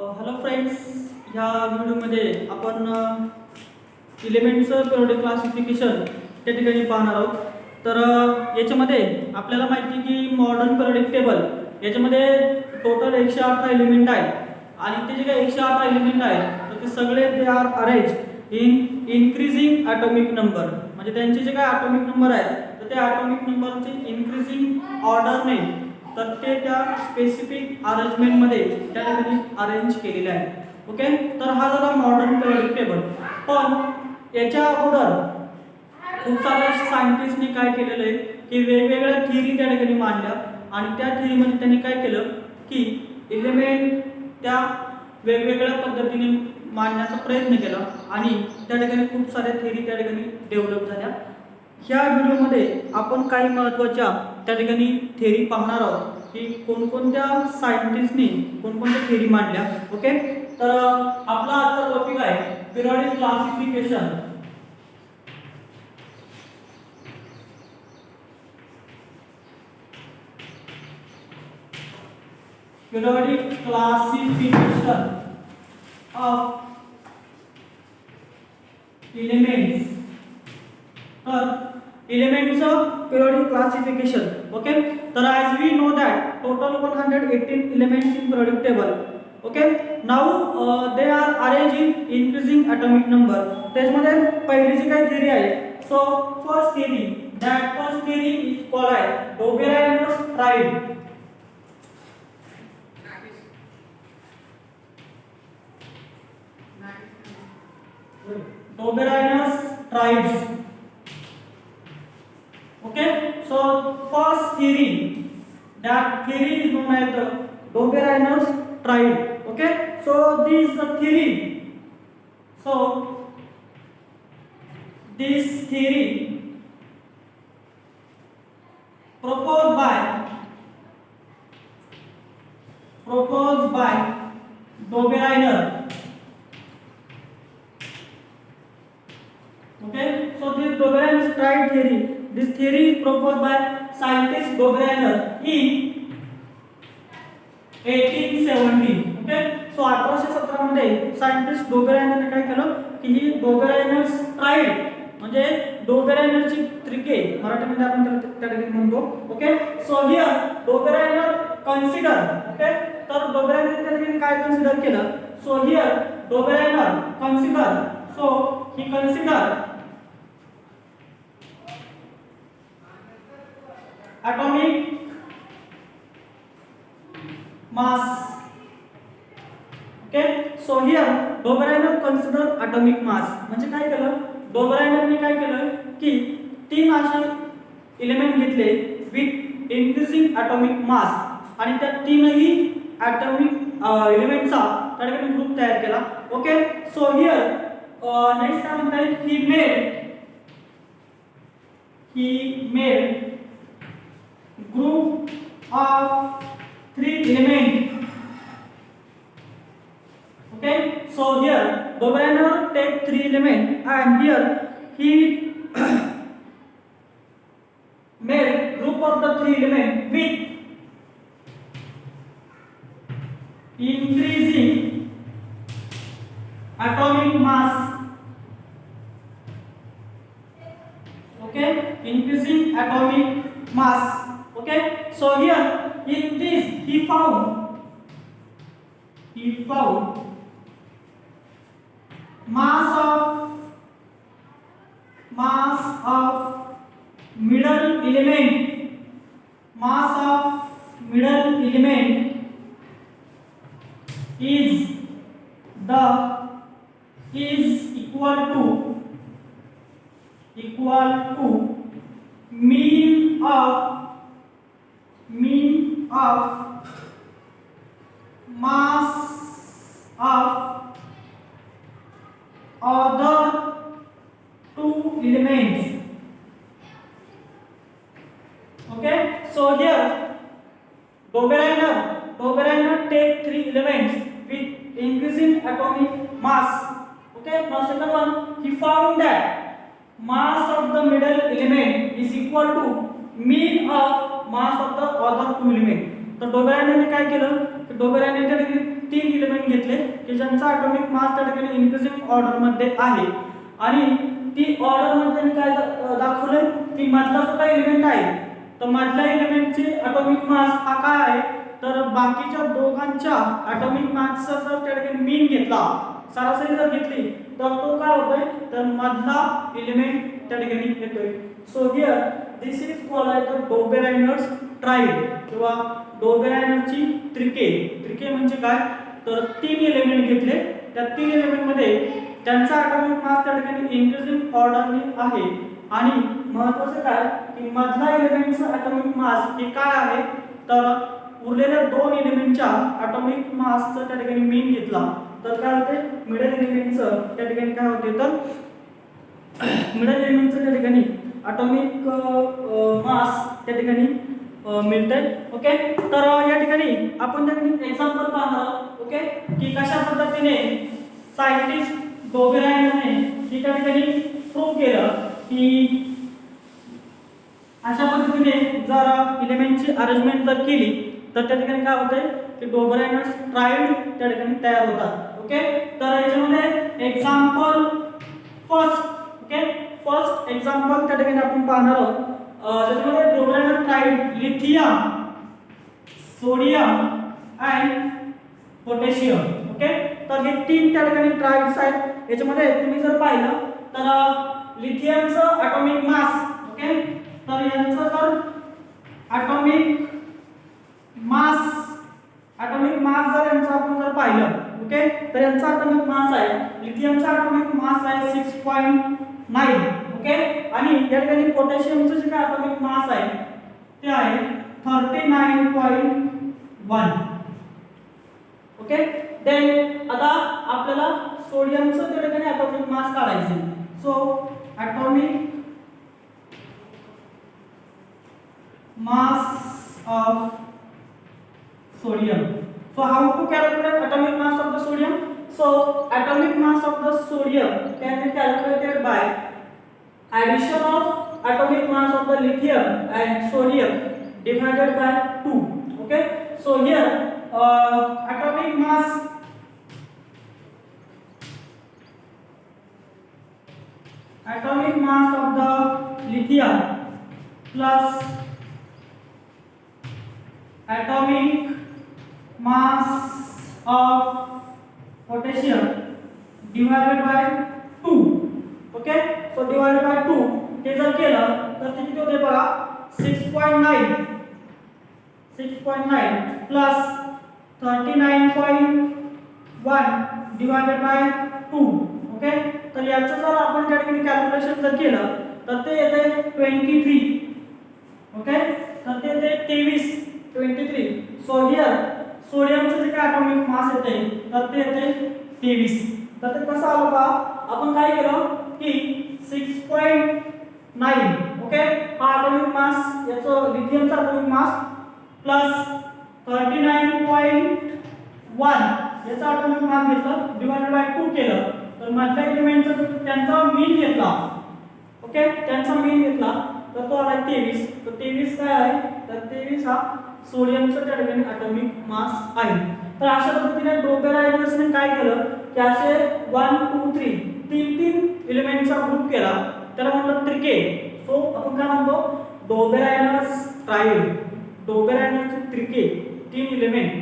Hello friends, ह्या व्हिडिओमध्ये आपण एलिमेंटचं पिरियोडिक क्लासिफिकेशन त्या ठिकाणी पाहणार आहोत. तर याच्यामध्ये आपल्याला माहिती की मॉडर्न पिरियोडिक टेबल याच्यामध्ये टोटल 118 एलिमेंट आहे आणि ते जे काही 118 एलिमेंट आहे तर ते सगळे दे are arrange in increasing atomic number. म्हणजे त्यांचे जे काही ॲटॉमिक नंबर आहे तर त्या ॲटॉमिक नंबरचे इन्क्रीजिंग ऑर्डरने तर ते त्या स्पेसिफिक अरेंजमेंटमध्ये त्या ठिकाणी अरेंज केलेले आहे. ओके, तर हा झाला मॉडर्न पिरियोडिक टेबल. पण याच्या अगोदर खूप साऱ्या सायंटिस्टने काय केलेलं आहे की वेगवेगळ्या थिअरी त्या ठिकाणी मांडल्या आणि त्या थिअरीमध्ये त्यांनी काय केलं की एलिमेंट त्या वेगवेगळ्या पद्धतीने मांडण्याचा प्रयत्न केला आणि त्या ठिकाणी खूप साऱ्या थिअरी त्या ठिकाणी डेव्हलप झाल्या. ह्या व्हिडिओमध्ये आपण काही महत्त्वाच्या त्या ठिकाणी थिअरी पाहणार आहोत की कोणकोणत्या सायंटिस्टनी कोणकोणत्या थिअरी मांडल्या. ओके, तर आपला आजचा टॉपिक आहे periodic classification. Periodic classification of elements. तर एलिमेंटचं पिरियोडिक क्लासिफिकेशन. ओके, तर as we know that total 118 elements in periodic table. Okay, now they are arrange in increasing atomic number. त्याच्यामध्ये पहिली जी काही थिअरी आहे, so first theory is called आहे Dobereiner's triad. Doberanus tribes. Okay, so first theory, that theory is known as the Doberanus tribe. Okay, so this is the theory. So this theory proposed by Dobereiner. Okay, so this Doberanus tribe theory, this theory is proposed by scientist Dobereiner in 1870. Okay, so 1817 मध्ये scientist डोबेरायनरने काय केलं की ही डोबेरायनस tried म्हणजे डोबेरायनरची त्रिके मराठीमध्ये आपण त्या ठिकाणी म्हणतो. Okay, so here Dobereiner consider. Okay, तर डोबेरायनर त्या ठिकाणी काय कन्सिडर केलं, so here Dobereiner consider, so ही consider atomic mass. Okay, so here Dobereiner consider atomic mass. म्हणजे काय केलं डोबेरायनरने काय केलं की तीन असे एलिमेंट घेतले विथ इन्क्रीजिंग ॲटॉमिक मास आणि त्या तीनही ॲटॉमिक एलिमेंटचा त्या ठिकाणी ग्रुप तयार केला. ओके, सो हियर नेक्स्ट काय म्हणतात he made group of 3 elements. Okay, so here Dobereiner take 3 elements and here he made group of the 3 elements with increasing atomic mass. Okay, increasing atomic mass. Okay, so here in this he found mass of middle element is equal to mean of mass of other two elements. Okay, so here Dobereiner take 3 elements with increasing atomic mass. Okay, now second one he found that mass of the middle element is equal to mean of mass of the other two element. तर डोबेरायनरने काय केलं की डोबेरायनरने तीन element घेतले ज्यांचा atomic mass त्या ठिकाणी increasing ऑर्डरमध्ये आहे आणि ती ऑर्डरमध्ये काय दाखवलं की मधला जो काही एलिमेंट आहे तर मधल्या एलिमेंटची ॲटॉमिक मास हा काय आहे तर बाकीच्या दोघांच्या ॲटॉमिक मासचा जर त्या ठिकाणी मीन घेतला सरासरी जर घेतली तर तो काय होतोय तर मधला एलिमेंट त्या ठिकाणी येतोय. So here this is called Dobereiner's triad किंवा डोबेरायनरची त्रिके म्हणजे काय तर 3 एलिमेंट घेतले त्या 3 एलिमेंट मध्ये त्यांचा ॲटॉमिक मास त्या ठिकाणी इन्क्रीजिंग ऑर्डरने आहे आणि महत्त्वाचं काय की मधला एलिमेंटचा ॲटॉमिक मास हे काय आहे तर उरलेल्या 2 एलिमेंटच्या ॲटॉमिक मासचं त्या ठिकाणी मीन घेतला तर काय होते मिडल एलिमेंटचं त्या ठिकाणी काय होते तर मिडल एलिमेंटचं त्या ठिकाणी ॲटॉमिक मास त्या ठिकाणी मिळतंय. ओके तर या ठिकाणी आपण त्या ठिकाणी एक्झाम्पल पाहणार आहोत. ओके की कशा पद्धतीने सायंटिस्ट डोबेरायनरने ही त्या ठिकाणी प्रूव्ह केलं की अशा पद्धतीने जर एलिमेंटची अरेंजमेंट जर केली तर त्या ठिकाणी काय होतंय की डोबेरायनर्स ट्राईड त्या ठिकाणी तयार होतात. ओके तर याच्यामध्ये एक्झाम्पल फर्स्ट एक्झाम्पल त्या ठिकाणी आपण पाहणार आहोत. त्याच्यामध्ये Dobereiner triad lithium sodium and potassium. Okay तर हे 3 त्या ठिकाणी ट्राईड्स आहेत. याच्यामध्ये तुम्ही जर पाहिलं तर लिथियमचं ॲटॉमिक मास ओके तर यांचं जर ॲटॉमिक मास जर यांचं आपण जर पाहिलं ओके तर यांचा ॲटॉमिक मास आहे लिथियमचा ॲटॉमिक मास आहे 6.9 ओके आणि या ठिकाणी पोटॅशियमचं जे काय ॲटॉमिक मास आहे ते आहे 39.1 ओके. देन आता आपल्याला सोडियमचं त्या ठिकाणी ॲटॉमिक मास काढायचे. So atomic mass of sodium. So how to calculate atomic mass of the sodium? So atomic mass of the sodium can be calculated by addition of atomic mass of the lithium and sodium divided by 2. Okay, so here atomic mass of the lithium plus atomic mass of potassium divided by 2. Okay so divided by 2 हे जर केलं तर ते किती होते बघा 6.9 plus 39.1 divided by 2. Okay तर याचं जर आपण त्या ठिकाणी कॅल्क्युलेशन जर केलं तर ते येते 23. ओके तर ते येते 23. सो हियर सोडियमचं जे काय ॲटॉमिक मास येते तर ते येते 23. तर ते कसं आलं बघा आपण काय केलं की 6.9 ओके हा ॲटॉमिक मास याचं लिथियमचा ॲटॉमिक मास प्लस 39.1 याचा ॲटॉमिक मास घेतलं डिवाइडेड बाय 2 केलं तर मधल्या एलिमेंटचा त्यांचा मीन घेतला. ओके त्यांचा मीन घेतला तर तो आला 23. तर 23 काय आहे तर 23 हा सोडियमचा त्या ठिकाणी ॲटॉमिक मास आहे. तर अशा पद्धतीने डोबेरायनर्सने काय केलं की असे 1 2 3 तीन एलिमेंटचा ग्रुप केला त्याला म्हणलं त्रिके. सो आपण काय म्हणतो डोबेरायनर्स ट्राईड डोबेरायनरचे त्रिके 3 एलिमेंट.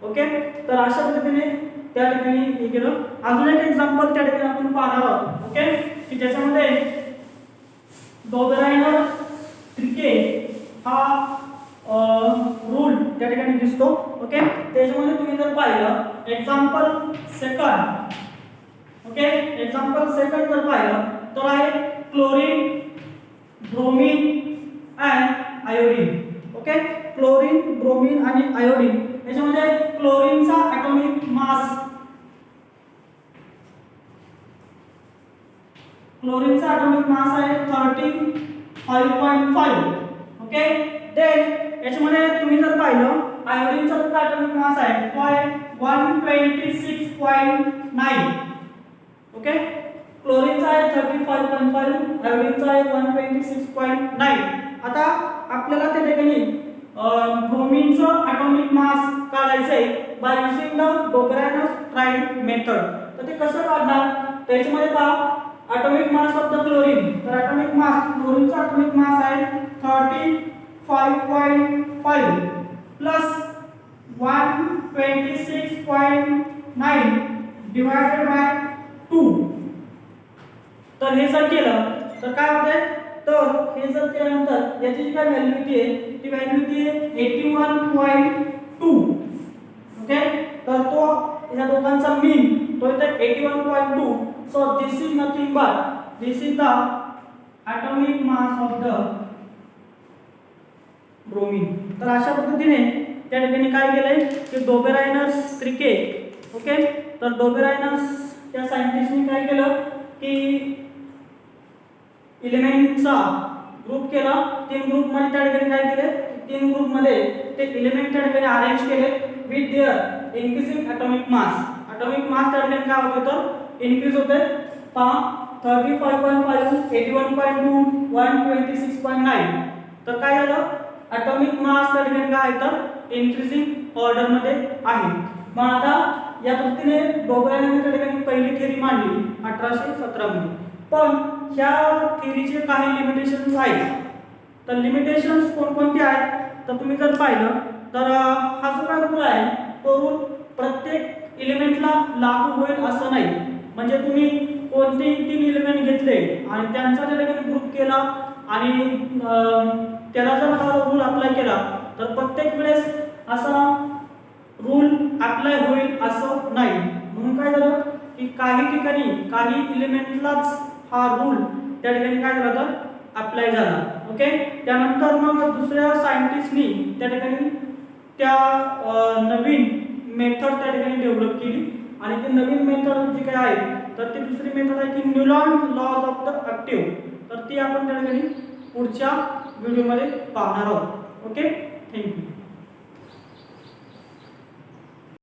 ओके तर अशा पद्धतीने त्या ठिकाणी हे केलं. अजून एक एक्झाम्पल त्या ठिकाणी आपण पाहणार आहोत. ओके की ज्याच्यामध्ये डोबेरायनर त्रिके हा रूल त्या ठिकाणी दिसतो. ओके त्याच्यामध्ये तुम्ही जर पाहिलं example second okay example second जर पाहिलं तर आहे chlorine bromine and iodine. Okay chlorine bromine आणि आयोडीन याच्यामध्ये क्लोरीनचा ॲटॉमिक मास आहे 35.5. ओके देन याच्यामध्ये तुम्ही जर पाहिलं आयोडीनचा ॲटॉमिक मास आहे 126.9. ओके क्लोरीनचा आहे 35.5 आयोडीनचा आहे 126.9. आता आपल्याला त्या ठिकाणी ब्रोमीनचं ॲटॉमिक मास काढायचं आहे by using the Dobereiner's triad method. तर ते कसं काढणार, त्याच्यामध्ये पहा atomic mass of the chlorine. तर atomic mass क्लोरीनचा atomic mass आहे 35.5 प्लस 126.9 डिवायडेड बाय 2. तर हे जर केलं तर काय होते, तर हे जर केल्यानंतर याची जी काय व्हॅल्यू आहे ती व्हॅल्यू आहे 81.2. ओके, तर तो या दोघांचा मीन तो येतो 81.2. So this is nothing but this is the atomic mass of the bromine. तर अशा पद्धतीने त्या ठिकाणी काय केलंय की डोबेरायनस क्रिके. ओके, तर डोबेरायनस त्या सायंटिस्टने काय केलं की एलिमेंटचा ग्रुप केला, 3 ग्रुप मध्ये त्या ठिकाणी काय केले, 3 ग्रुप मध्ये ते एलिमेंट त्या ठिकाणी अरेंज केले with their increasing atomic mass. atomic mass त्या ठिकाणी काय होते तर इन्क्रीज होते. पहा 35.5 81.2 126.9. तर काय झालं, atomic mass त्या ठिकाणी काय आहे तर इन्क्रीजिंग ऑर्डर मध्ये आहे. मग आता या पद्धतीने डोबेरायनने त्या ठिकाणी पहिली थिअरी मांडली 1817 मध्ये. पण ह्या थिअरीचे काही लिमिटेशन्स आहेत. तर लिमिटेशन्स कोणकोणते आहेत तर तुम्ही जर पाहिलं तर हा जो काय रूल आहे तो रूल प्रत्येक एलिमेंटला लागू होईल असं नाही. म्हणजे तुम्ही कोणतेही 3 एलिमेंट घेतले आणि त्यांचा त्या ठिकाणी ग्रुप केला आणि त्याला जर हा रूल अप्लाय केला तर प्रत्येक वेळेस असा रूल अप्लाय होईल असं नाही. म्हणून काय झालं की काही ठिकाणी काही एलिमेंटलाच हा रूल त्या ठिकाणी काय झाला तर अप्लाय झाला. ओके, त्यानंतर मग दुसऱ्या सायंटिस्टनी त्या ठिकाणी त्या नवीन मेथड त्या ठिकाणी डेव्हलप केली आणि ती नवीन मेथड जी काय आहे तर ती दुसरी मेथड आहे की न्यूलॉन लॉज ऑफ द ऍक्टिव्ह. तर ती आपण त्या ठिकाणी पुढच्या व्हिडिओमध्ये पाहणार आहोत. Okay, thank you.